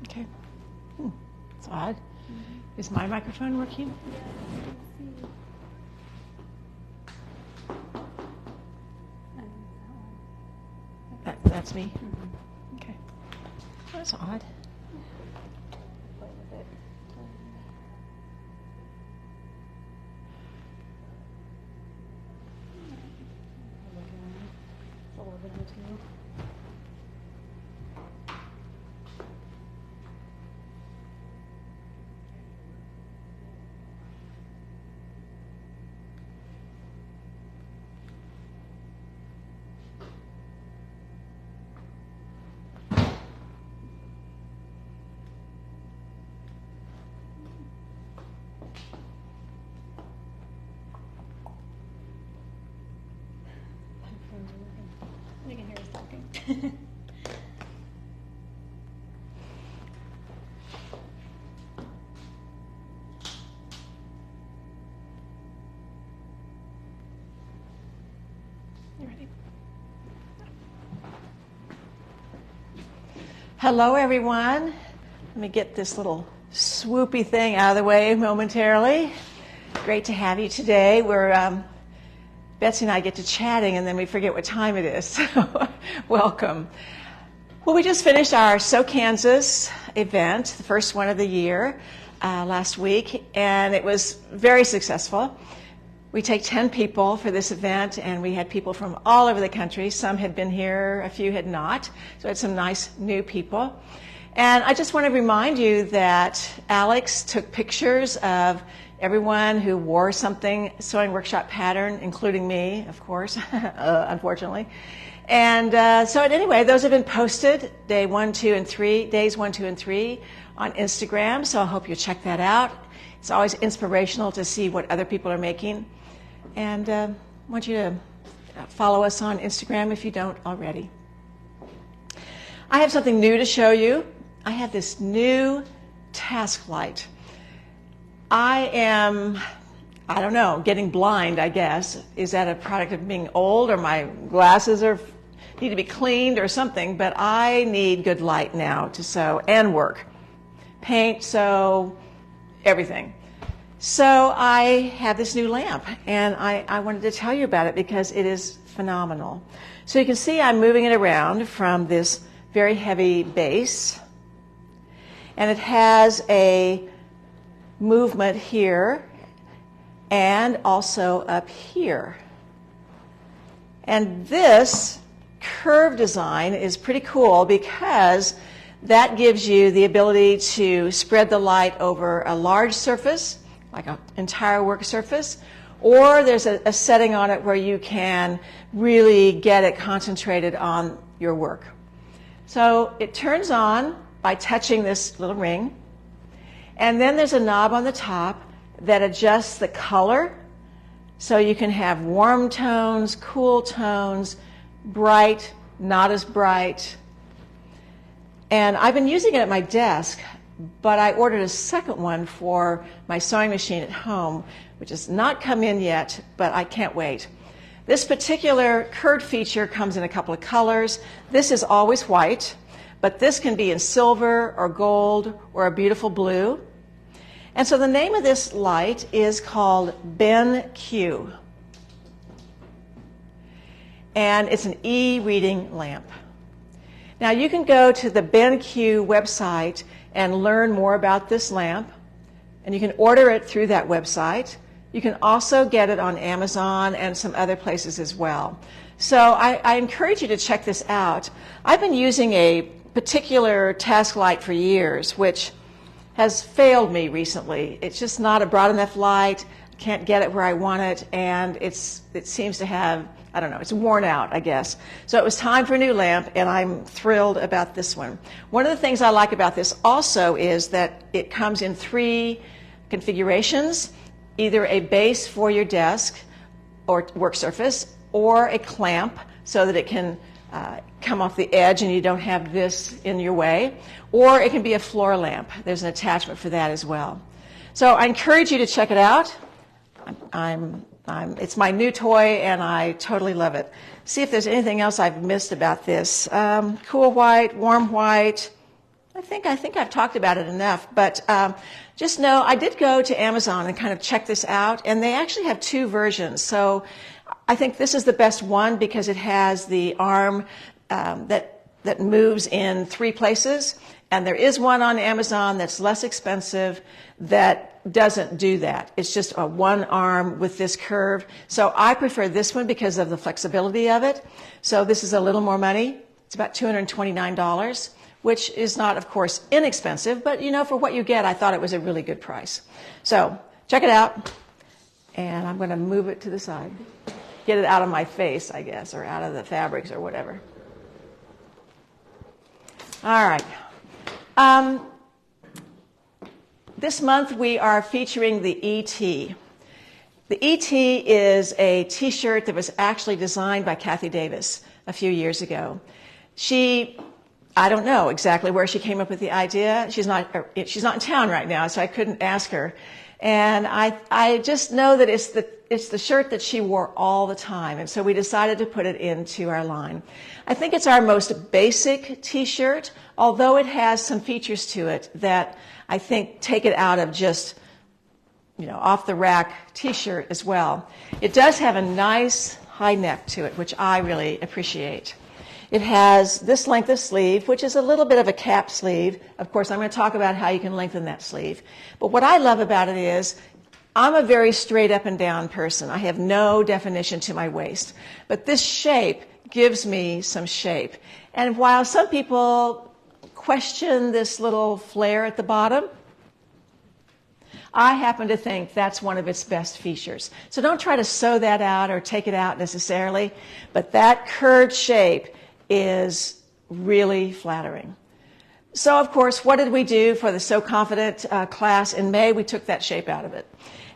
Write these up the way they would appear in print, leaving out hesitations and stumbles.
Okay. That's odd. Is my microphone working? That's me? Okay. That's odd. You can hear us talking. You ready? Hello, everyone. Let me get this little swoopy thing out of the way momentarily. Great to have you today. Betsy and I get to chatting and then we forget what time it is. So welcome. Well, we just finished our So Kansas event, the first one of the year, last week, and it was very successful. We take 10 people for this event, and we had people from all over the country. Some had been here, a few had not, so we had some nice new people. And I just want to remind you that Alex took pictures of everyone who wore something sewing workshop pattern, including me, of course, unfortunately. And so anyway, those have been posted days 1, 2, and 3 on Instagram. So I hope you check that out. It's always inspirational to see what other people are making. And I want you to follow us on Instagram if you don't already. I have something new to show you. I have this new task light. I don't know, getting blind, I guess. Is that a product of being old, or my glasses need to be cleaned or something? But I need good light now to sew and work. Paint, sew, everything. So I have this new lamp, and I wanted to tell you about it because it is phenomenal. So you can see I'm moving it around from this very heavy base, and it has a movement here and also up here. And this curve design is pretty cool because that gives you the ability to spread the light over a large surface, like an entire work surface, or there's a setting on it where you can really get it concentrated on your work. So it turns on by touching this little ring, and then there's a knob on the top that adjusts the color, so you can have warm tones, cool tones, bright, not as bright. And I've been using it at my desk, but I ordered a second one for my sewing machine at home, which has not come in yet, but I can't wait. This particular curved feature comes in a couple of colors. This is always white, but this can be in silver or gold or a beautiful blue. And so the name of this light is called BenQ. And it's an e-reading lamp. Now you can go to the BenQ website and learn more about this lamp, and you can order it through that website. You can also get it on Amazon and some other places as well. So I encourage you to check this out. I've been using a particular task light for years, which has failed me recently. It's just not a broad enough light. I can't get it where I want it, and it seems to have, I don't know, it's worn out, I guess. So it was time for a new lamp, and I'm thrilled about this one. One of the things I like about this also is that it comes in 3 configurations, either a base for your desk or work surface, or a clamp so that it can come off the edge and you don't have this in your way, or it can be a floor lamp. There's an attachment for that as well. So I encourage you to check it out. It's my new toy, and I totally love it. See if there's anything else I've missed about this. Cool white, warm white. I think I've talked about it enough, but just know I did go to Amazon and kind of check this out, and they actually have 2 versions. So I think this is the best one because it has the arm that moves in 3 places, and there is one on Amazon that's less expensive that doesn't do that. It's just a one arm with this curve. So I prefer this one because of the flexibility of it. So this is a little more money. It's about $229, which is not, of course, inexpensive, but for what you get, I thought it was a really good price. So check it out, and I'm going to move it to the side. Get it out of my face, I guess, or out of the fabrics or whatever. All right. This month we are featuring the eTee. The eTee is a t-shirt that was actually designed by Kathy Davis a few years ago. I don't know exactly where she came up with the idea. She's not in town right now, so I couldn't ask her. And I just know that it's the shirt that she wore all the time, and so we decided to put it into our line. I think it's our most basic t-shirt, although it has some features to it that I think take it out of just, off the rack t-shirt as well. It does have a nice high neck to it, which I really appreciate. It has this length of sleeve, which is a little bit of a cap sleeve. Of course, I'm going to talk about how you can lengthen that sleeve. But what I love about it is I'm a very straight up and down person. I have no definition to my waist. But this shape gives me some shape. And while some people question this little flare at the bottom, I happen to think that's one of its best features. So don't try to sew that out or take it out necessarily, but that curved shape is really flattering. So, of course, what did we do for the So Confident class in May? We took that shape out of it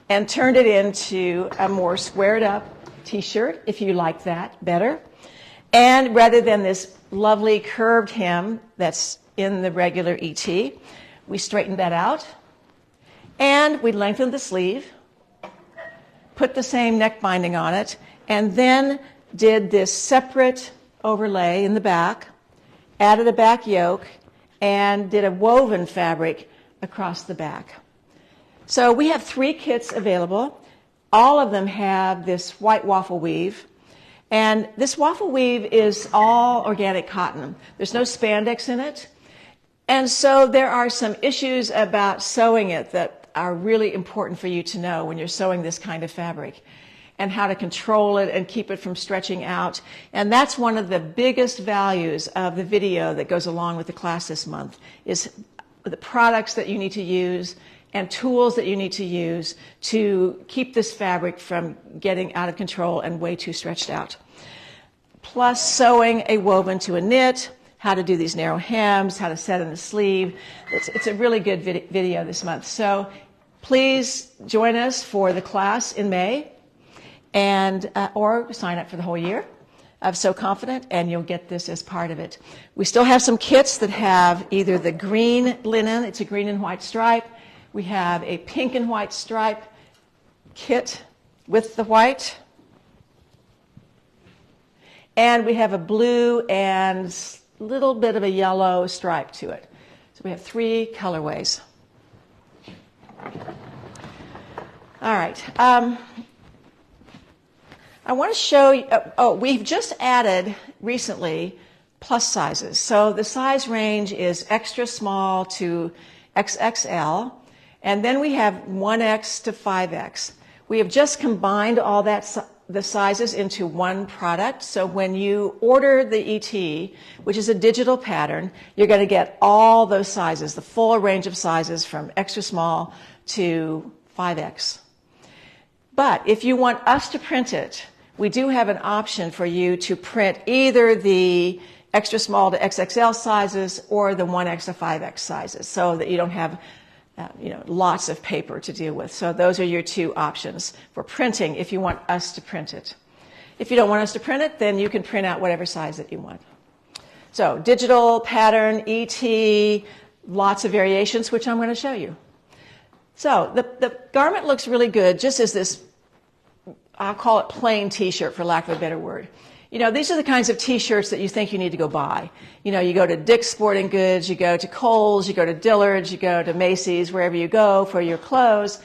and turned it into a more squared up t-shirt, if you like that better. And rather than this lovely curved hem that's in the regular eTee, we straightened that out. And we lengthened the sleeve, put the same neck binding on it, and then did this separate overlay in the back, added a back yoke, and did a woven fabric across the back. So we have 3 kits available. All of them have this white waffle weave. And this waffle weave is all organic cotton. There's no spandex in it. And so there are some issues about sewing it that are really important for you to know when you're sewing this kind of fabric, and how to control it and keep it from stretching out. And that's one of the biggest values of the video that goes along with the class this month, is the products that you need to use and tools that you need to use to keep this fabric from getting out of control and way too stretched out. Plus sewing a woven to a knit, how to do these narrow hems, how to set in the sleeve. It's a really good video this month. So please join us for the class in May, and or sign up for the whole year of So Confident, and you'll get this as part of it. We still have some kits that have either the green linen, it's a green and white stripe. We have a pink and white stripe kit with the white. And we have a blue and a little bit of a yellow stripe to it. So we have 3 colorways. All right. I want to show you, we've just added recently plus sizes. So the size range is extra small to XXL, and then we have 1X to 5X. We have just combined all the sizes into one product. So when you order the eTee, which is a digital pattern, you're going to get all those sizes, the full range of sizes from extra small to 5X. But if you want us to print it, we do have an option for you to print either the extra small to XXL sizes or the 1X to 5X sizes, so that you don't have lots of paper to deal with. So those are your two options for printing if you want us to print it. If you don't want us to print it, then you can print out whatever size that you want. So digital, pattern, eTee, lots of variations, which I'm going to show you. So the garment looks really good, just as this, I'll call it plain t-shirt for lack of a better word. These are the kinds of t-shirts that you think you need to go buy. You go to Dick's Sporting Goods, you go to Kohl's, you go to Dillard's, you go to Macy's, wherever you go for your clothes.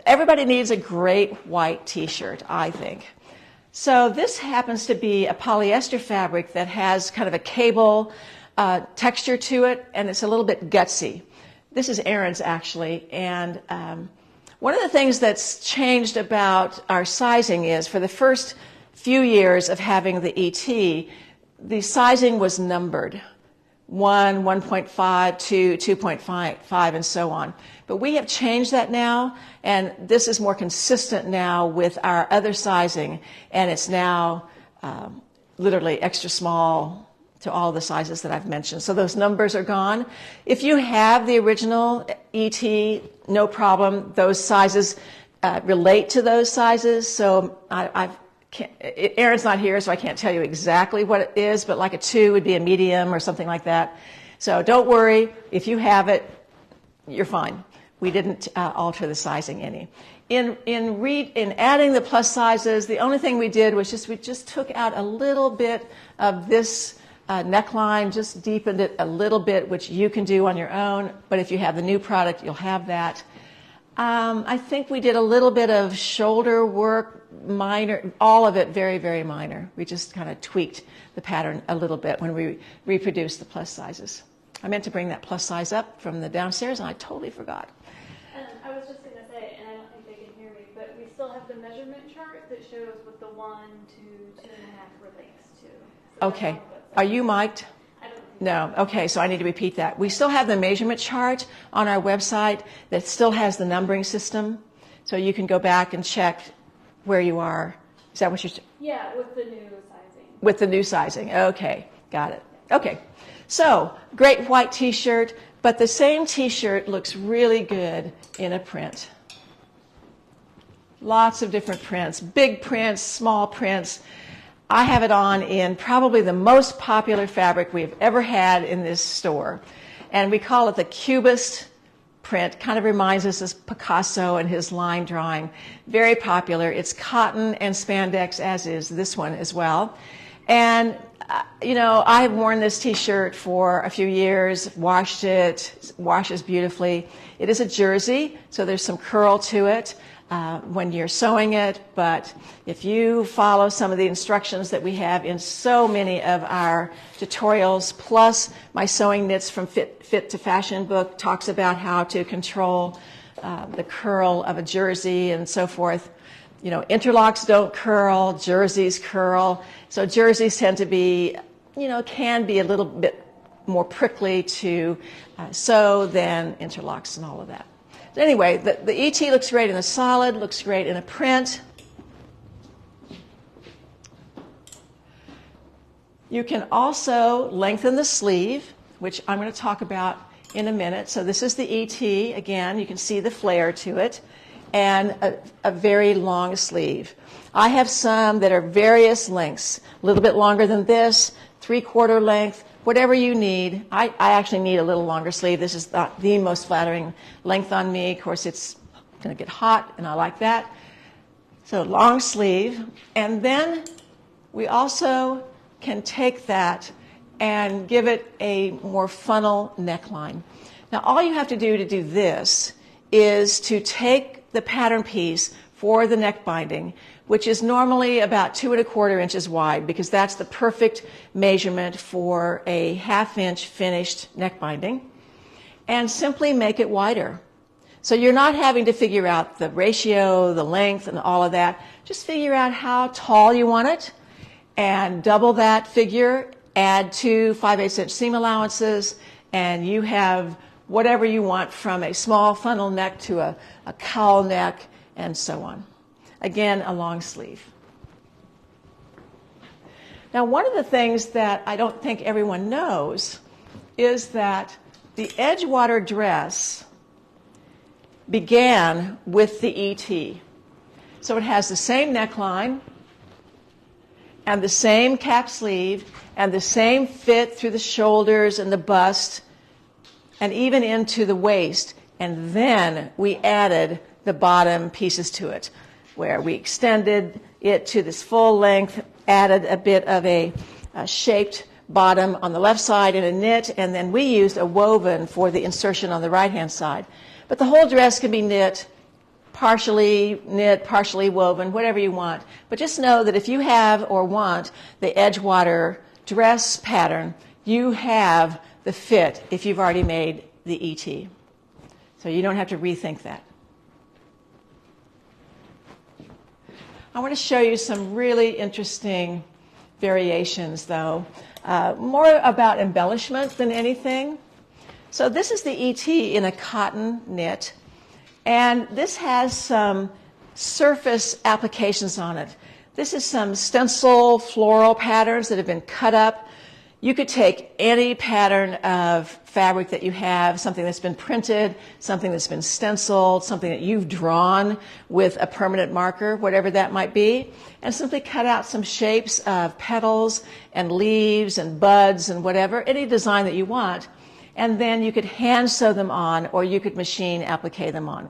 Everybody needs a great white t-shirt, I think. So this happens to be a polyester fabric that has kind of a cable texture to it, and it's a little bit gutsy. This is Erin's, actually, and one of the things that's changed about our sizing is for the first few years of having the eTee, the sizing was numbered. 1, 1.5, 2, 2.5, and so on. But we have changed that now, and this is more consistent now with our other sizing, and it's now literally extra small to all the sizes that I've mentioned. So those numbers are gone. If you have the original eTee, no problem. Those sizes relate to those sizes. So Erin's not here, so I can't tell you exactly what it is, but like a 2 would be a medium or something like that. So don't worry. If you have it, you're fine. We didn't alter the sizing any. In adding the plus sizes, the only thing we did was we just took out a little bit of this neckline, just deepened it a little bit, which you can do on your own. But if you have the new product, you'll have that. I think we did a little bit of shoulder work, minor, all of it very, very minor. We just kind of tweaked the pattern a little bit when we reproduced the plus sizes. I meant to bring that plus size up from the downstairs, and I totally forgot. I was just going to say, and I don't think they can hear me, but we still have the measurement chart that shows what the 1 to 2.5 relates to. So okay. Are you mic'd? No. Okay, so I need to repeat that. We still have the measurement chart on our website that still has the numbering system, so you can go back and check where you are. Is that what you're... Yeah, with the new sizing. With the new sizing. Okay, got it. Okay, so great white t-shirt, but the same t-shirt looks really good in a print. Lots of different prints, big prints, small prints. I have it on in probably the most popular fabric we've ever had in this store. And we call it the Cubist print. Kind of reminds us of Picasso and his line drawing. Very popular. It's cotton and spandex, as is this one as well. And, I have worn this t-shirt for a few years, washed it, washes beautifully. It is a jersey, so there's some curl to it when you're sewing it, but if you follow some of the instructions that we have in so many of our tutorials, plus my Sewing Knits from Fit to Fashion book talks about how to control the curl of a jersey and so forth. Interlocks don't curl, jerseys curl, so jerseys tend to be, can be a little bit more prickly to sew than interlocks and all of that. So anyway, the eTee looks great in a solid, looks great in a print. You can also lengthen the sleeve, which I'm going to talk about in a minute. So this is the eTee. Again, you can see the flare to it, and a very long sleeve. I have some that are various lengths, a little bit longer than this, 3/4 length, whatever you need. I actually need a little longer sleeve. This is not the most flattering length on me. Of course, it's going to get hot, and I like that. So long sleeve. And then we also can take that and give it a more funnel neckline. Now, all you have to do this is to take the pattern piece for the neck binding, which is normally about 2 1/4 inches wide, because that's the perfect measurement for a 1/2 inch finished neck binding, and simply make it wider. So you're not having to figure out the ratio, the length, and all of that. Just figure out how tall you want it, and double that figure, add 2 5/8 inch seam allowances, and you have whatever you want, from a small funnel neck to a cowl neck, and so on. Again, a long sleeve. Now, one of the things that I don't think everyone knows is that the Edgewater dress began with the eTee. So it has the same neckline and the same cap sleeve and the same fit through the shoulders and the bust and even into the waist. And then we added the bottom pieces to it, where we extended it to this full length, added a bit of a shaped bottom on the left side in a knit, and then we used a woven for the insertion on the right-hand side. But the whole dress can be knit, partially woven, whatever you want. But just know that if you have or want the Edgewater dress pattern, you have the fit if you've already made the eTee. So you don't have to rethink that. I want to show you some really interesting variations, though, more about embellishment than anything. So this is the eTee in a cotton knit, and this has some surface applications on it. This is some stencil floral patterns that have been cut up. You could take any pattern of fabric that you have, something that's been printed, something that's been stenciled, something that you've drawn with a permanent marker, whatever that might be, and simply cut out some shapes of petals and leaves and buds and whatever, any design that you want. And then you could hand sew them on, or you could machine applique them on.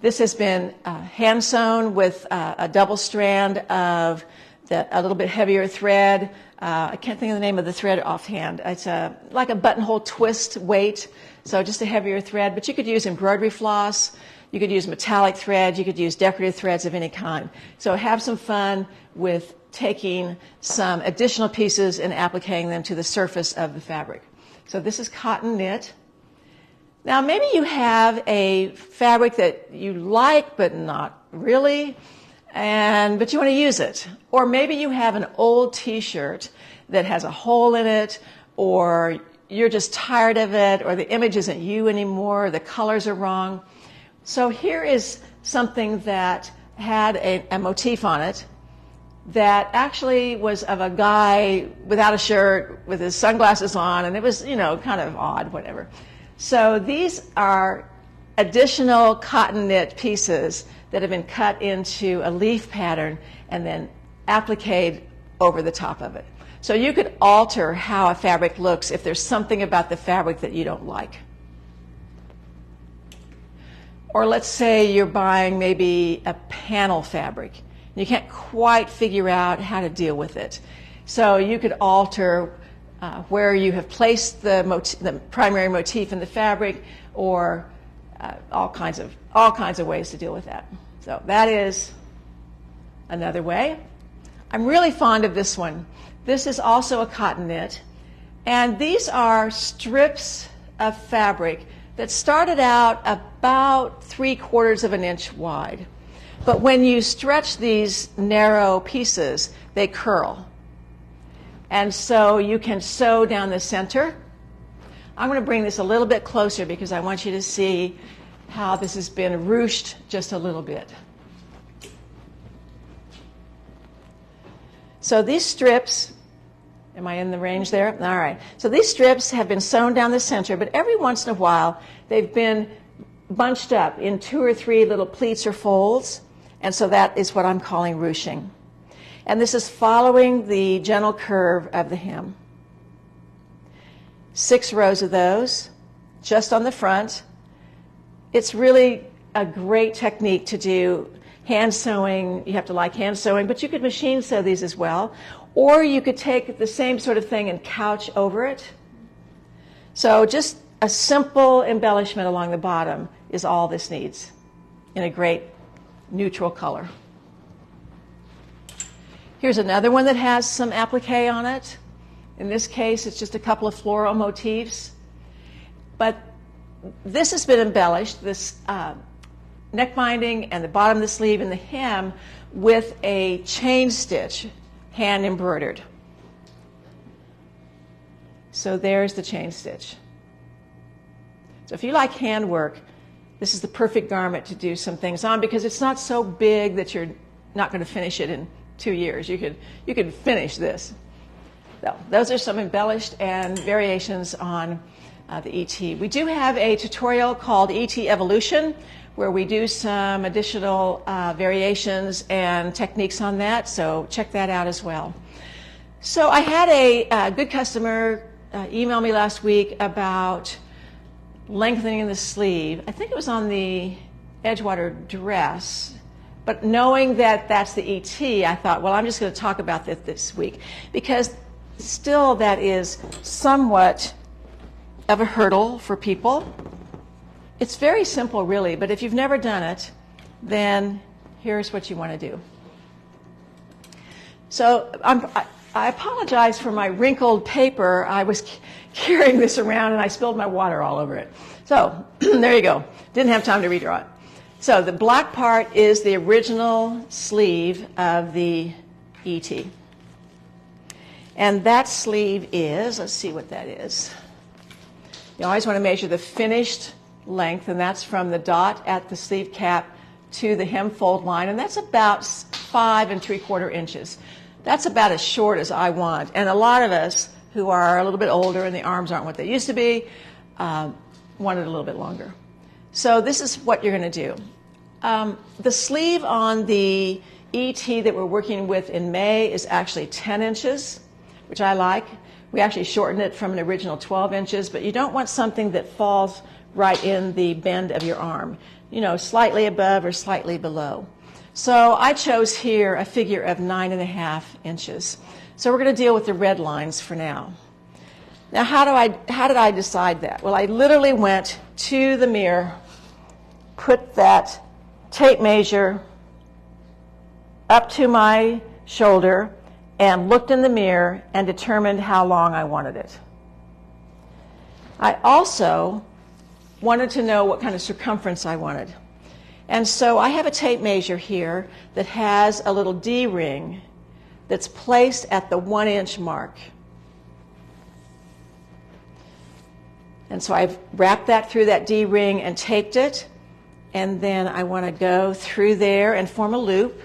This has been hand sewn with a double strand of a little bit heavier thread. I can't think of the name of the thread offhand. It's like a buttonhole twist weight, so just a heavier thread. But you could use embroidery floss, you could use metallic thread, you could use decorative threads of any kind. So have some fun with taking some additional pieces and appliquing them to the surface of the fabric. So this is cotton knit. Now maybe you have a fabric that you like but not really, but you want to use it. Or maybe you have an old t-shirt that has a hole in it, or you're just tired of it, or the image isn't you anymore, or the colors are wrong. So here is something that had a motif on it that actually was of a guy without a shirt with his sunglasses on, and it was, kind of odd, whatever. So these are additional cotton knit pieces that have been cut into a leaf pattern and then appliqued over the top of it. So you could alter how a fabric looks if there's something about the fabric that you don't like. Or let's say you're buying maybe a panel fabric. You can't quite figure out how to deal with it. So you could alter where you have placed the primary motif in the fabric, or all kinds of ways to deal with that. So that is another way. I'm really fond of this one. This is also a cotton knit, and these are strips of fabric that started out about 3/4 of an inch wide. But when you stretch these narrow pieces, they curl. And so you can sew down the center. I'm going to bring this a little bit closer because I want you to see how this has been ruched just a little bit. So these strips, am I in the range there? All right. So these strips have been sewn down the center, but every once in a while they've been bunched up in 2 or 3 little pleats or folds. And so that is what I'm calling ruching. And this is following the gentle curve of the hem. 6 rows of those, just on the front. It's really a great technique to do hand sewing. You have to like hand sewing, but you could machine sew these as well. Or you could take the same sort of thing and couch over it. So just a simple embellishment along the bottom is all this needs in a great neutral color. Here's another one that has some applique on it. In this case, it's just a couple of floral motifs. But this has been embellished, this neck binding and the bottom of the sleeve and the hem, with a chain stitch, hand embroidered. So there's the chain stitch. So if you like handwork, this is the perfect garment to do some things on because it's not so big that you're not going to finish it in 2 years. You could finish this. So those are some embellished and variations on the eTee. We do have a tutorial called eTee Evolution where we do some additional variations and techniques on that, so check that out as well. So I had a good customer email me last week about lengthening the sleeve. I think it was on the Edgewater Dress, but knowing that that's the eTee, I thought, well, I'm just going to talk about this week because still that is somewhat of a hurdle for people. It's very simple, really, but if you've never done it, then here's what you want to do. So I apologize for my wrinkled paper. I was carrying this around and I spilled my water all over it. So there you go. Didn't have time to redraw it. So the black part is the original sleeve of the eTee. And that sleeve is, let's see what that is. You always want to measure the finished length, and that's from the dot at the sleeve cap to the hem fold line, and that's about 5 3/4 inches. That's about as short as I want. And a lot of us who are a little bit older and the arms aren't what they used to be, want it a little bit longer. So this is what you're going to do. The sleeve on the eTee that we're working with in May is actually 10 inches, which I like. We actually shortened it from an original 12 inches, but you don't want something that falls right in the bend of your arm, you know, slightly above or slightly below. So I chose here a figure of 9.5 inches. So we're going to deal with the red lines for now. Now, how did I decide that? Well, I literally went to the mirror, put that tape measure up to my shoulder, and looked in the mirror and determined how long I wanted it. I also wanted to know what kind of circumference I wanted. And so I have a tape measure here that has a little D-ring that's placed at the 1 inch mark. And so I've wrapped that through that D-ring and taped it. And then I want to go through there and form a loop.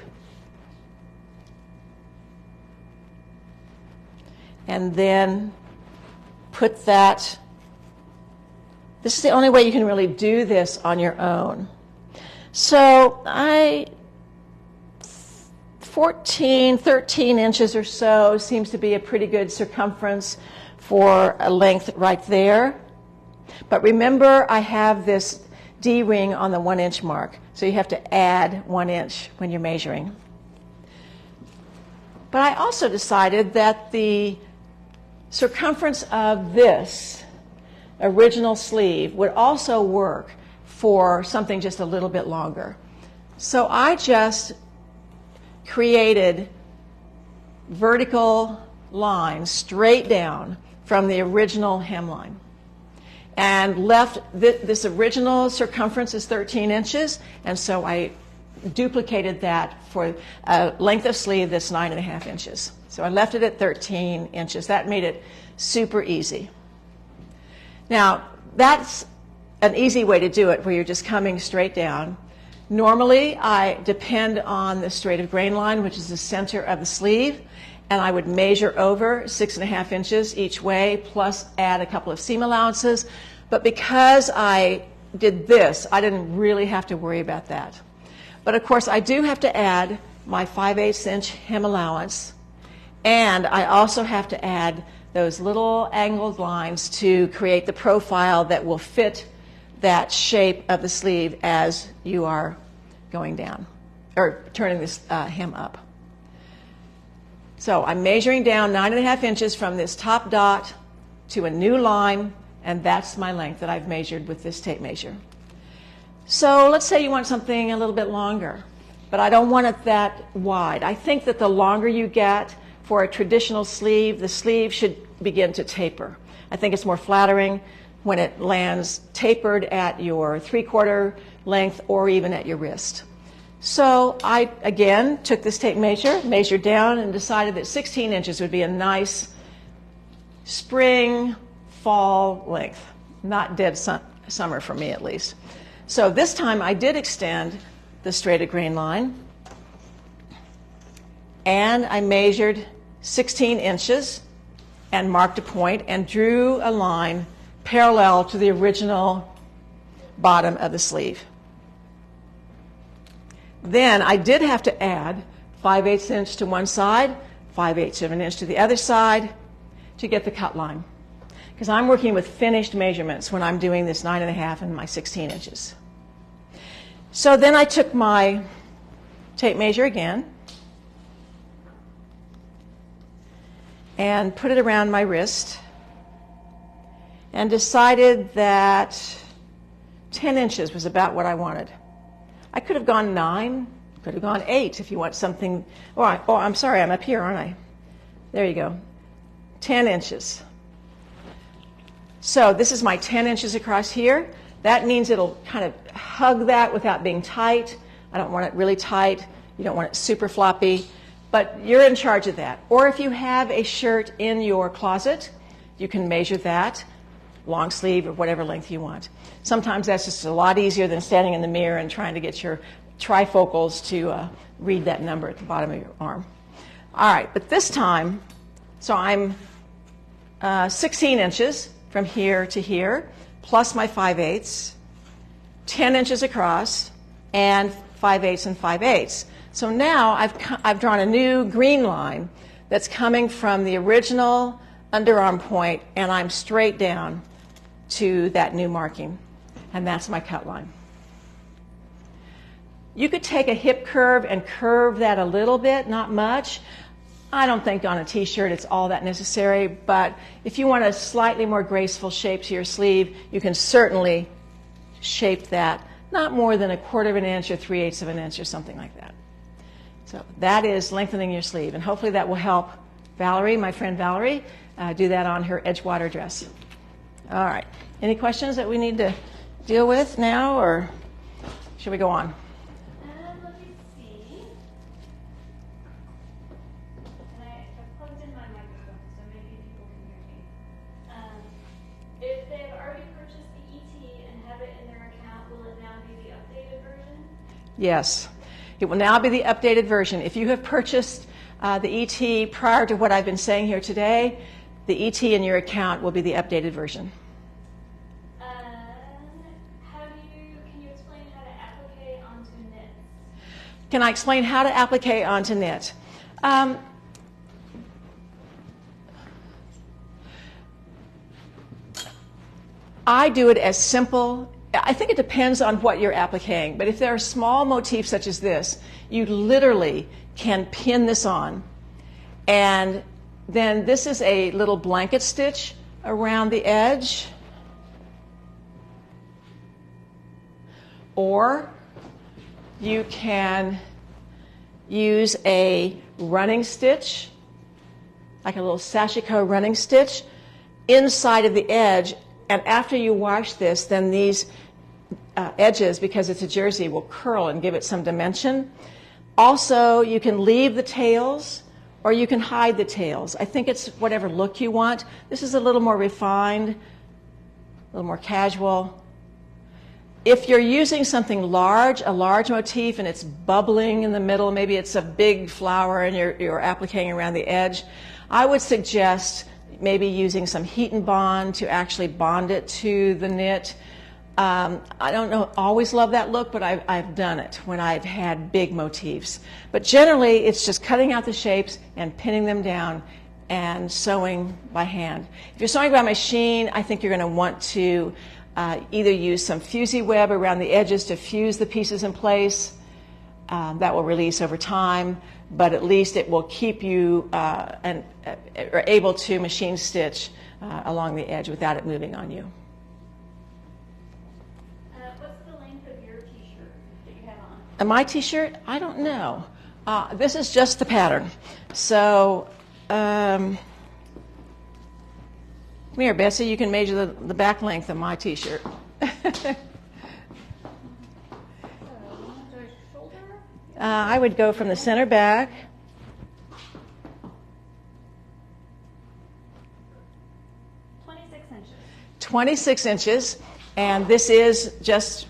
And then put that, this is the only way you can really do this on your own. So 13 inches or so seems to be a pretty good circumference for a length right there. But remember, I have this D-ring on the 1 inch mark, so you have to add 1 inch when you're measuring. But I also decided that the circumference of this original sleeve would also work for something just a little bit longer. So I just created vertical lines straight down from the original hemline and left this original circumference is 13 inches, and so I duplicated that for a length of sleeve that's 9.5 inches. So I left it at 13 inches. That made it super easy. Now, that's an easy way to do it where you're just coming straight down. Normally, I depend on the straight of grain line, which is the center of the sleeve, and I would measure over 6.5 inches each way, plus add a couple of seam allowances. But because I did this, I didn't really have to worry about that. But of course, I do have to add my 5/8 inch hem allowance, and I also have to add those little angled lines to create the profile that will fit that shape of the sleeve as you are going down, or turning this hem up. So I'm measuring down 9.5 inches from this top dot to a new line, and that's my length that I've measured with this tape measure. So let's say you want something a little bit longer, but I don't want it that wide. I think that the longer you get for a traditional sleeve, the sleeve should begin to taper. I think it's more flattering when it lands tapered at your 3/4 length or even at your wrist. So I, again, took this tape measure, measured down, and decided that 16 inches would be a nice spring, fall length, not dead summer for me at least. So this time I did extend the straighted grain line, and I measured 16 inches and marked a point and drew a line parallel to the original bottom of the sleeve. Then I did have to add 5/8 inch to one side, 5/8 of an inch to the other side to get the cut line, because I'm working with finished measurements when I'm doing this 9.5 and my 16 inches. So then I took my tape measure again and put it around my wrist and decided that 10 inches was about what I wanted. I could have gone 9, could have gone 8 if you want something. Oh, I'm sorry, I'm up here, aren't I? There you go. 10 inches. So this is my 10 inches across here. That means it'll kind of hug that without being tight. I don't want it really tight. You don't want it super floppy. But you're in charge of that. Or if you have a shirt in your closet, you can measure that, long sleeve or whatever length you want. Sometimes that's just a lot easier than standing in the mirror and trying to get your trifocals to read that number at the bottom of your arm. All right, but this time, so I'm 16 inches from here to here, plus my 5/8, 10 inches across, and 5/8 and 5/8. So now I've drawn a new green line that's coming from the original underarm point, and I'm straight down to that new marking, and that's my cut line. You could take a hip curve and curve that a little bit, not much. I don't think on a t-shirt it's all that necessary, but if you want a slightly more graceful shape to your sleeve, you can certainly shape that not more than 1/4 of an inch or 3/8 of an inch or something like that. So that is lengthening your sleeve, and hopefully that will help Valerie, my friend Valerie, do that on her Edgewater dress. All right. Any questions that we need to deal with now, or should we go on? Let me see. And I've plugged in my microphone, so maybe people can hear me. If they've already purchased the eTee and have it in their account, will it now be the updated version? Yes. It will now be the updated version. If you have purchased the eTee prior to what I've been saying here today, the eTee in your account will be the updated version. Can you explain how to applique onto knit? Can I explain how to applique onto knit? I do it as simple. I think it depends on what you're appliquing, but if there are small motifs such as this, you literally can pin this on, and then this is a little blanket stitch around the edge, or you can use a running stitch, like a little sashiko running stitch, inside of the edge. And after you wash this, then these edges, because it's a jersey, will curl and give it some dimension. Also, you can leave the tails or you can hide the tails. I think it's whatever look you want. This is a little more refined, a little more casual. If you're using something large, a large motif, and it's bubbling in the middle, maybe it's a big flower and you're appliquing around the edge, I would suggest maybe using some heat and bond to actually bond it to the knit. I don't always love that look, but I've done it when I've had big motifs. But generally, it's just cutting out the shapes and pinning them down and sewing by hand. If you're sewing by machine, I think you're going to want to either use some fusee web around the edges to fuse the pieces in place. That will release over time, but at least it will keep you able to machine stitch along the edge without it moving on you. What's the length of your t-shirt that you have on? My t-shirt? I don't know. This is just the pattern. So, come here, Bessie. You can measure the back length of my t-shirt. I would go from the center back. 26 inches. 26 inches, and this is just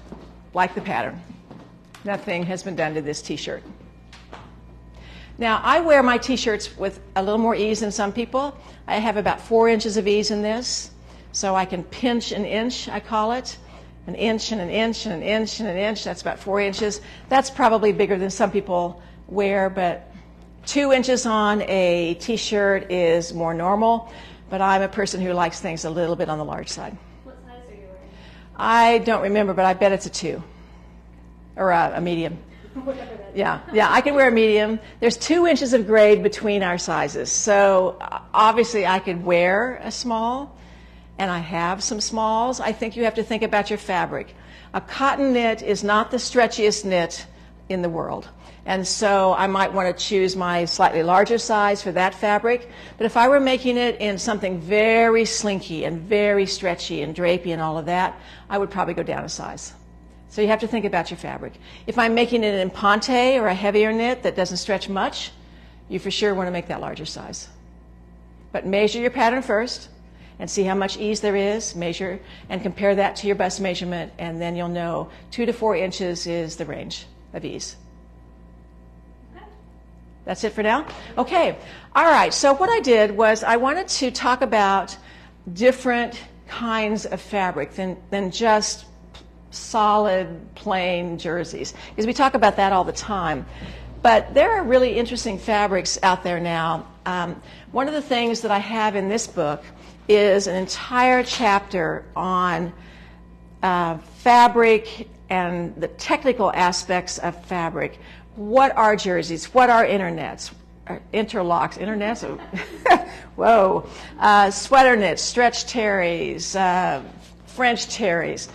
like the pattern. Nothing has been done to this t-shirt. Now, I wear my t-shirts with a little more ease than some people. I have about 4 inches of ease in this, so I can pinch an inch, I call it. An inch and an inch and an inch and an inch, that's about 4 inches. That's probably bigger than some people wear, but 2 inches on a t-shirt is more normal, but I'm a person who likes things a little bit on the large side. What size are you wearing? I don't remember, but I bet it's a 2 or a medium. Whatever that is. Yeah, I can wear a medium. There's 2 inches of grade between our sizes, so obviously I could wear a small, and I have some smalls. I think you have to think about your fabric. A cotton knit is not the stretchiest knit in the world, and so I might want to choose my slightly larger size for that fabric. But if I were making it in something very slinky and very stretchy and drapey and all of that, I would probably go down a size. So you have to think about your fabric. If I'm making it in ponte or a heavier knit that doesn't stretch much, you for sure want to make that larger size. But measure your pattern first and see how much ease there is. Measure and compare that to your bust measurement, and then you'll know 2 to 4 inches is the range of ease. Okay. That's it for now? Okay. All right. So what I did was I wanted to talk about different kinds of fabric than just solid, plain jerseys, because we talk about that all the time. But there are really interesting fabrics out there now. One of the things that I have in this book is an entire chapter on fabric and the technical aspects of fabric. What are jerseys? What are interlocks? Internets? Whoa. Sweater knits, stretch terries, French terries.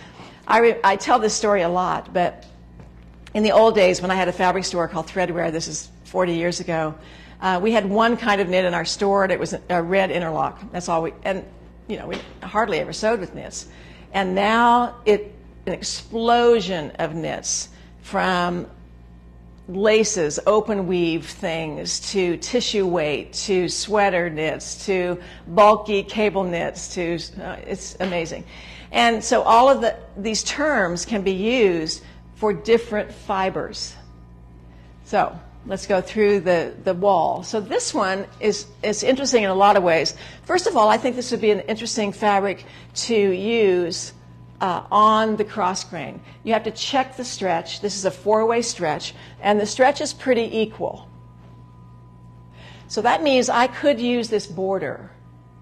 I tell this story a lot, but in the old days when I had a fabric store called Threadwear, this is 40 years ago, we had one kind of knit in our store, and it was a red interlock. That's all we hardly ever sewed with knits. And now an explosion of knits, from laces, open weave things, to tissue weight, to sweater knits, to bulky cable knits, it's amazing. And so all of these terms can be used for different fibers. So let's go through the wall. So this one is interesting in a lot of ways. First of all, I think this would be an interesting fabric to use on the cross grain. You have to check the stretch. This is a 4-way stretch, and the stretch is pretty equal. So that means I could use this border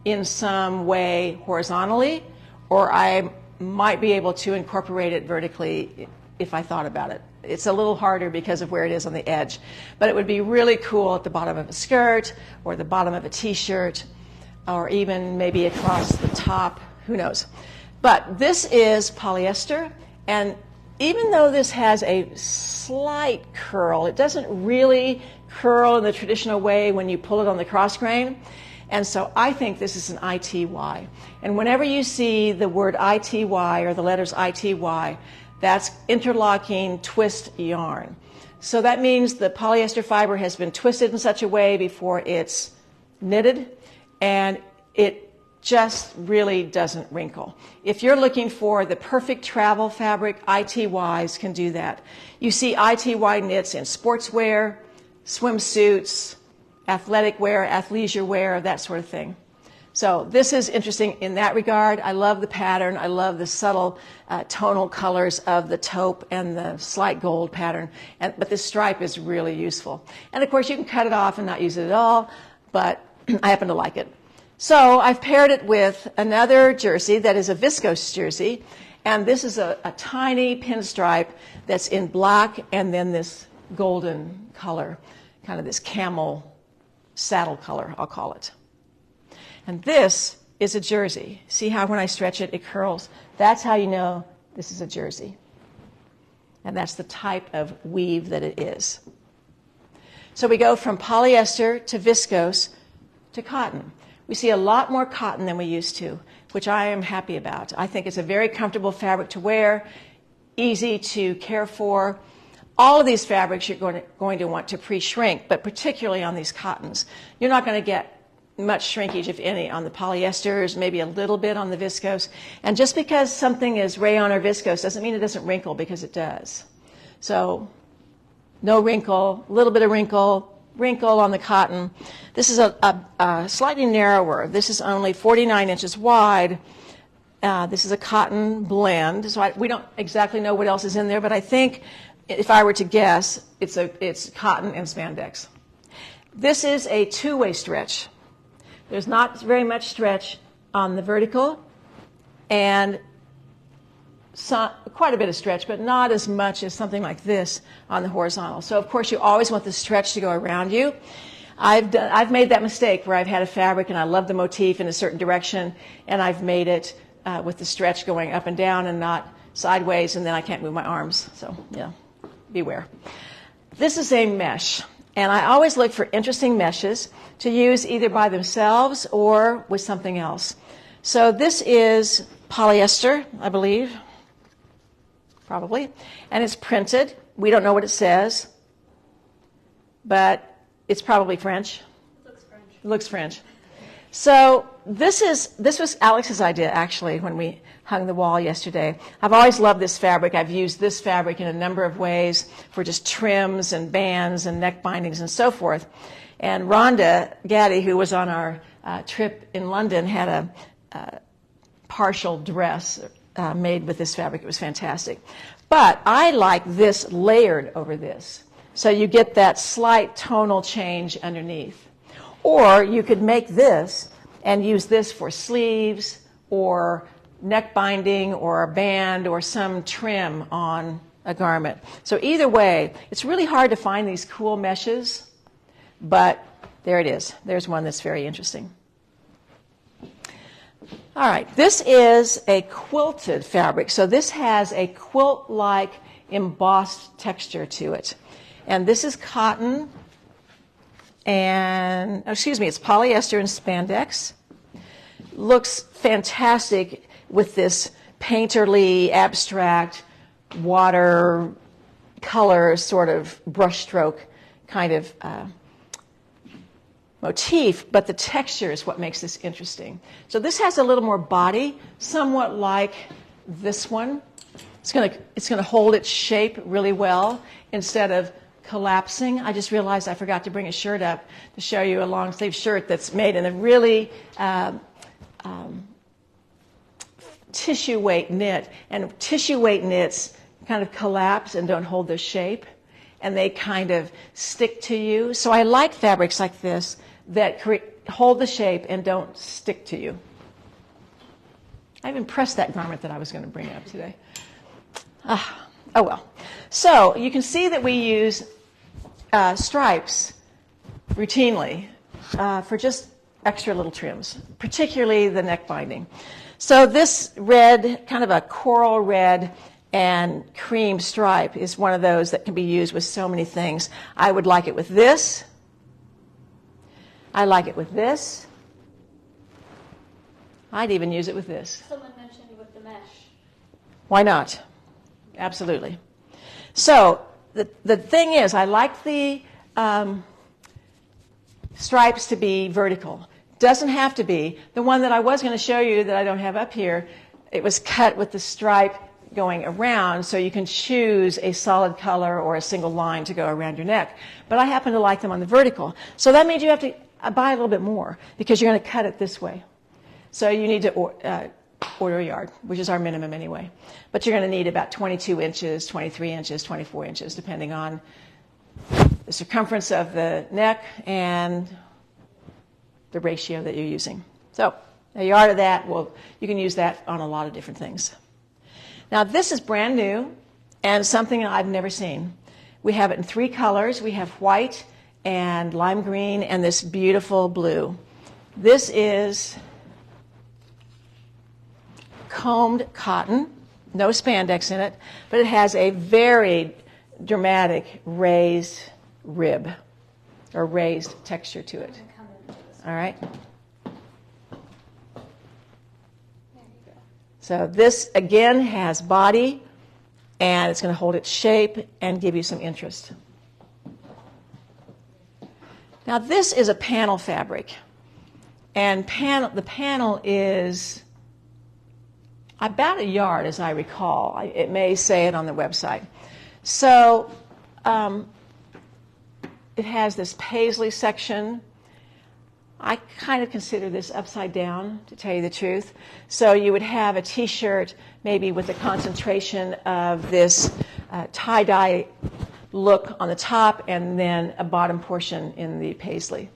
in some way horizontally, or I might be able to incorporate it vertically if I thought about it. It's a little harder because of where it is on the edge, but it would be really cool at the bottom of a skirt or the bottom of a t-shirt, or even maybe across the top, who knows. But this is polyester, and even though this has a slight curl, it doesn't really curl in the traditional way when you pull it on the cross grain. And so I think this is an ITY. And whenever you see the word ITY or the letters ITY, that's interlocking twist yarn. So that means the polyester fiber has been twisted in such a way before it's knitted, and it just really doesn't wrinkle. If you're looking for the perfect travel fabric, ITYs can do that. You see ITY knits in sportswear, swimsuits, athletic wear, athleisure wear, that sort of thing. So this is interesting in that regard. I love the pattern. I love the subtle tonal colors of the taupe and the slight gold pattern. But this stripe is really useful. And of course, you can cut it off and not use it at all, but I happen to like it. So I've paired it with another jersey that is a viscose jersey. And this is a tiny pinstripe that's in black and then this golden color, kind of this camel saddle color, I'll call it. And this is a jersey. See how when I stretch it, it curls? That's how you know this is a jersey. And that's the type of weave that it is. So we go from polyester to viscose to cotton. We see a lot more cotton than we used to, which I am happy about. I think it's a very comfortable fabric to wear, easy to care for. All of these fabrics you're going to want to pre-shrink, but particularly on these cottons. You're not going to get much shrinkage, if any, on the polyesters, maybe a little bit on the viscose. And just because something is rayon or viscose doesn't mean it doesn't wrinkle, because it does. So no wrinkle, a little bit of wrinkle on the cotton. This is a slightly narrower. This is only 49 inches wide. This is a cotton blend, so we don't exactly know what else is in there, but I think if I were to guess, it's cotton and spandex. This is a two-way stretch. There's not very much stretch on the vertical, and quite a bit of stretch, but not as much as something like this on the horizontal. So of course you always want the stretch to go around you. I've made that mistake where I've had a fabric and I love the motif in a certain direction, and I've made it with the stretch going up and down and not sideways, and then I can't move my arms. So yeah, beware. This is a mesh, and I always look for interesting meshes to use either by themselves or with something else. So this is polyester, I believe, probably, and it's printed. We don't know what it says, but it's probably French. It looks French. It looks French. So this was Alex's idea, actually, when we hung the wall yesterday. I've always loved this fabric. I've used this fabric in a number of ways for just trims and bands and neck bindings and so forth. And Rhonda Gaddy, who was on our trip in London, had a partial dress made with this fabric. It was fantastic. But I like this layered over this. So you get that slight tonal change underneath. Or you could make this and use this for sleeves or neck binding or a band or some trim on a garment. So either way, it's really hard to find these cool meshes, but there it is. There's one that's very interesting. All right, this is a quilted fabric. So this has a quilt-like embossed texture to it. And this is cotton and, it's polyester and spandex. Looks fantastic with this painterly, abstract, water color sort of brushstroke kind of motif, but the texture is what makes this interesting. So this has a little more body, somewhat like this one. It's going to hold its shape really well instead of collapsing. I just realized I forgot to bring a shirt up to show you a long sleeve shirt that's made in a really tissue weight knit, and tissue weight knits kind of collapse and don't hold their shape, and they kind of stick to you. So I like fabrics like this that hold the shape and don't stick to you. I even pressed that garment that I was going to bring up today. Oh well. So you can see that we use stripes routinely for just extra little trims, particularly the neck binding. So this red, kind of a coral red and cream stripe, is one of those that can be used with so many things. I would like it with this. I like it with this. I'd even use it with this. Someone mentioned with the mesh. Why not? Absolutely. So the thing is, I like the stripes to be vertical. Doesn't have to be. The one that I was going to show you that I don't have up here, it was cut with the stripe going around, so you can choose a solid color or a single line to go around your neck. But I happen to like them on the vertical. So that means you have to buy a little bit more because you're going to cut it this way. So you need to order a yard, which is our minimum anyway. But you're going to need about 22 inches, 23 inches, 24 inches, depending on the circumference of the neck and the ratio that you're using. So a yard of that, you can use that on a lot of different things. Now this is brand new and something I've never seen. We have it in 3 colors. We have white and lime green and this beautiful blue. This is combed cotton, no spandex in it, but it has a very dramatic raised rib or raised texture to it. All right. So this again has body, and it's going to hold its shape and give you some interest. Now this is a panel fabric, And the panel is about a yard, as I recall. It may say it on the website. So it has this paisley section. I kind of consider this upside down, to tell you the truth. So you would have a T-shirt maybe with a concentration of this tie-dye look on the top and then a bottom portion in the paisley.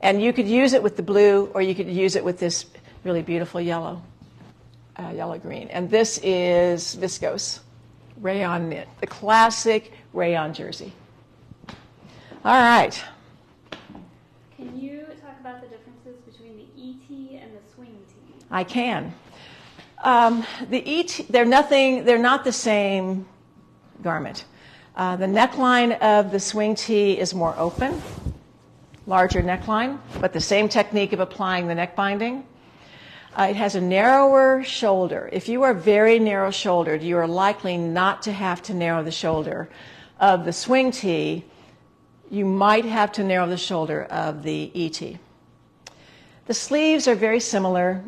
And you could use it with the blue, or you could use it with this really beautiful yellow green. And this is viscose rayon knit, the classic rayon jersey. All right. Can you talk about the differences between the eTee and the swing tee? I can. The eTee, they're not the same garment. The neckline of the swing tee is more open, larger neckline, but the same technique of applying the neck binding. It has a narrower shoulder. If you are very narrow shouldered, you are likely not to have to narrow the shoulder of the swing tee. You might have to narrow the shoulder of the eTee. The sleeves are very similar.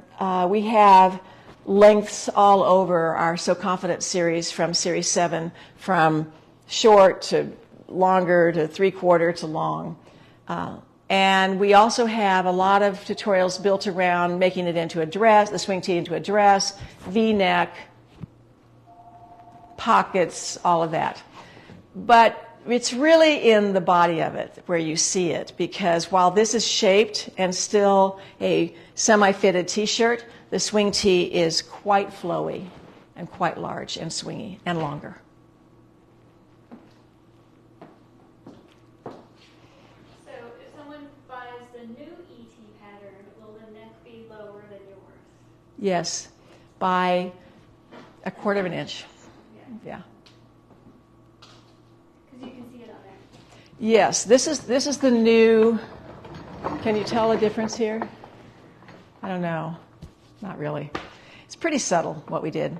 We have lengths all over our So Confident series, from series 7, from short to longer to 3/4 to long. And we also have a lot of tutorials built around making it into a dress, the swing tee into a dress, V-neck, pockets, all of that. But it's really in the body of it where you see it, because while this is shaped and still a semi-fitted T-shirt, the swing tee is quite flowy and quite large and swingy and longer. So if someone buys the new eTee pattern, will the neck be lower than yours? Yes, by 1/4 inch. Yeah. Because you can see it on there. Yes, this is the new. Can you tell a difference here? I don't know. Not really. It's pretty subtle what we did.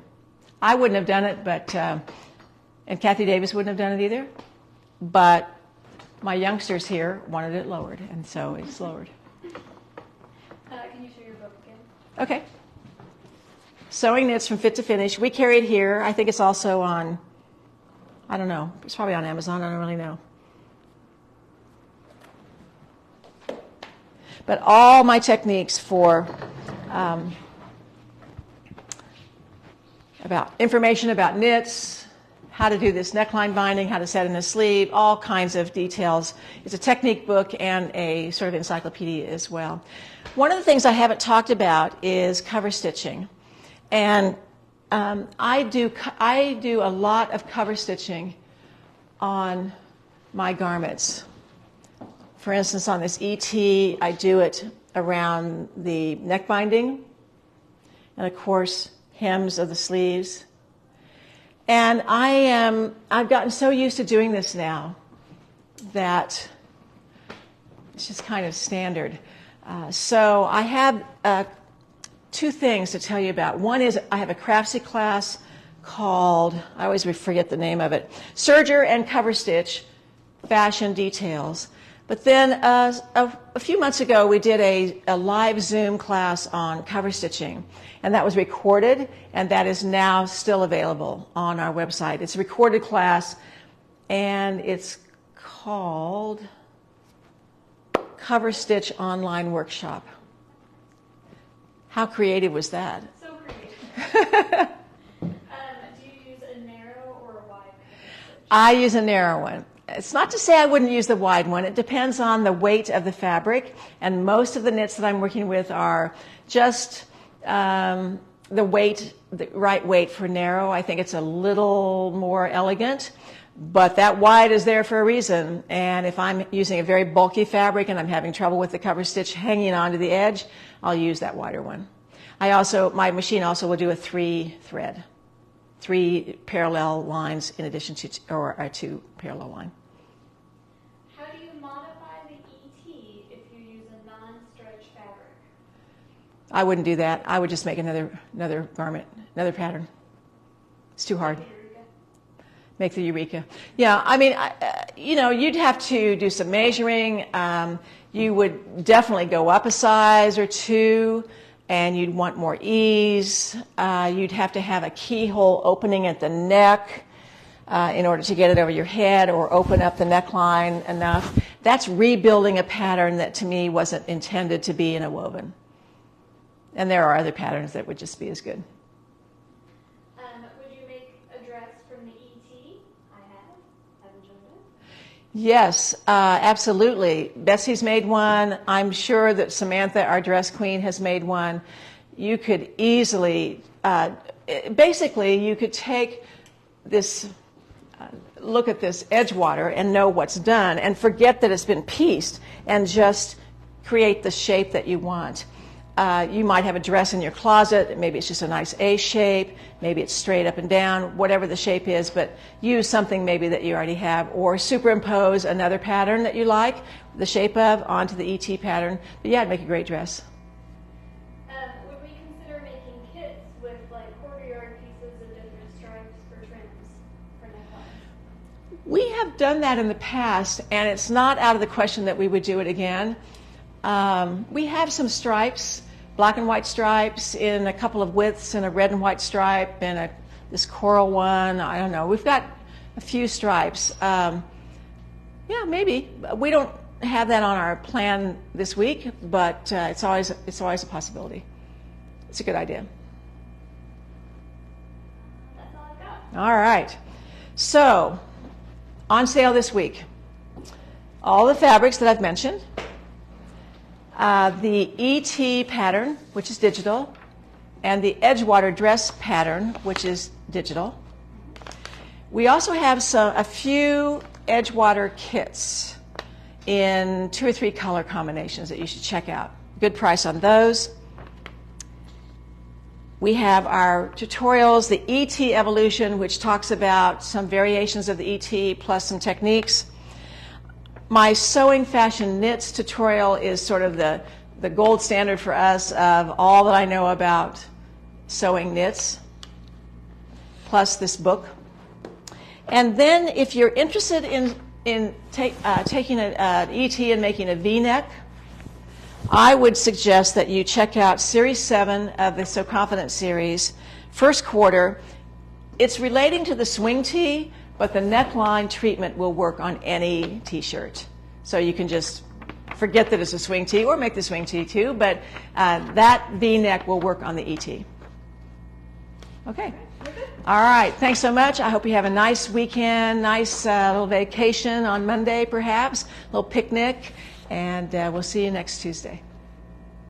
I wouldn't have done it, but and Kathy Davis wouldn't have done it either. But my youngsters here wanted it lowered, and so it's lowered. Can you show your book again? Okay. Sewing Knits from Fit to Finish. We carry it here. I think it's also on, I don't know, it's probably on Amazon. I don't really know. But all my techniques for about information about knits, how to do this neckline binding, how to set in a sleeve, all kinds of details. It's a technique book and a sort of encyclopedia as well. One of the things I haven't talked about is cover stitching. And I do a lot of cover stitching on my garments. For instance, on this eTee, I do it around the neck binding and, of course, hems of the sleeves. And I've gotten so used to doing this now that it's just kind of standard. So I have two things to tell you about. One is I have a Craftsy class called, I always forget the name of it, Serger and Cover Stitch, Fashion Details. But then a few months ago, we did a live Zoom class on cover stitching, and that was recorded, and that is now still available on our website. It's a recorded class, and it's called Cover Stitch Online Workshop. How creative was that? So creative. Do you use a narrow or a wide cover stitch? I use a narrow one. It's not to say I wouldn't use the wide one. It depends on the weight of the fabric, and most of the knits that I'm working with are just the right weight for narrow. I think it's a little more elegant, but that wide is there for a reason. And if I'm using a very bulky fabric and I'm having trouble with the cover stitch hanging onto the edge, I'll use that wider one. My machine also will do a 3-thread, 3 parallel lines in addition to a 2 parallel line. How do you modify the eTee if you use a non-stretch fabric? I wouldn't do that. I would just make another garment, another pattern. It's too hard. Make the Eureka. Yeah, I mean, you'd have to do some measuring. You would definitely go up a size or two, and you'd want more ease. You'd have to have a keyhole opening at the neck in order to get it over your head, or open up the neckline enough. That's rebuilding a pattern that to me wasn't intended to be in a woven. And there are other patterns that would just be as good. Would you make a dress from the eTee? I have. I've enjoyed it. Yes, absolutely. Betsy's made one. I'm sure that Samantha, our dress queen, has made one. You could easily, basically, you could take this, look at this Edgewater and know what's done, and forget that it's been pieced, and just create the shape that you want. You might have a dress in your closet. Maybe it's just a nice A shape. Maybe it's straight up and down, whatever the shape is, but use something maybe that you already have, or superimpose another pattern that you like, the shape of, onto the eTee pattern. But yeah, it'd make a great dress. Would we consider making kits with like quarter-yard pieces of different stripes for trims for necklines? We have done that in the past, and it's not out of the question that we would do it again. We have some stripes, black and white stripes in a couple of widths, and a red and white stripe, and this coral one. I don't know. We've got a few stripes. Yeah, maybe. We don't have that on our plan this week, but it's always a possibility. It's a good idea. That's all I've got. All right. So, on sale this week, all the fabrics that I've mentioned. The eTee pattern, which is digital, and the Edgewater Dress pattern, which is digital. We also have a few Edgewater kits in 2 or 3 color combinations that you should check out. Good price on those. We have our tutorials, the eTee Evolution, which talks about some variations of the eTee plus some techniques. My sewing fashion knits tutorial is sort of the gold standard for us of all that I know about sewing knits, plus this book. And then if you're interested in taking an eTee and making a V-neck, I would suggest that you check out Series 7 of the So Confident series, first quarter. It's relating to the swing tee, but the neckline treatment will work on any t-shirt. So you can just forget that it's a swing tee, or make the swing tee too, but that V-neck will work on the eTee. Okay. All right. Thanks so much. I hope you have a nice weekend, nice little vacation on Monday perhaps, a little picnic, and we'll see you next Tuesday.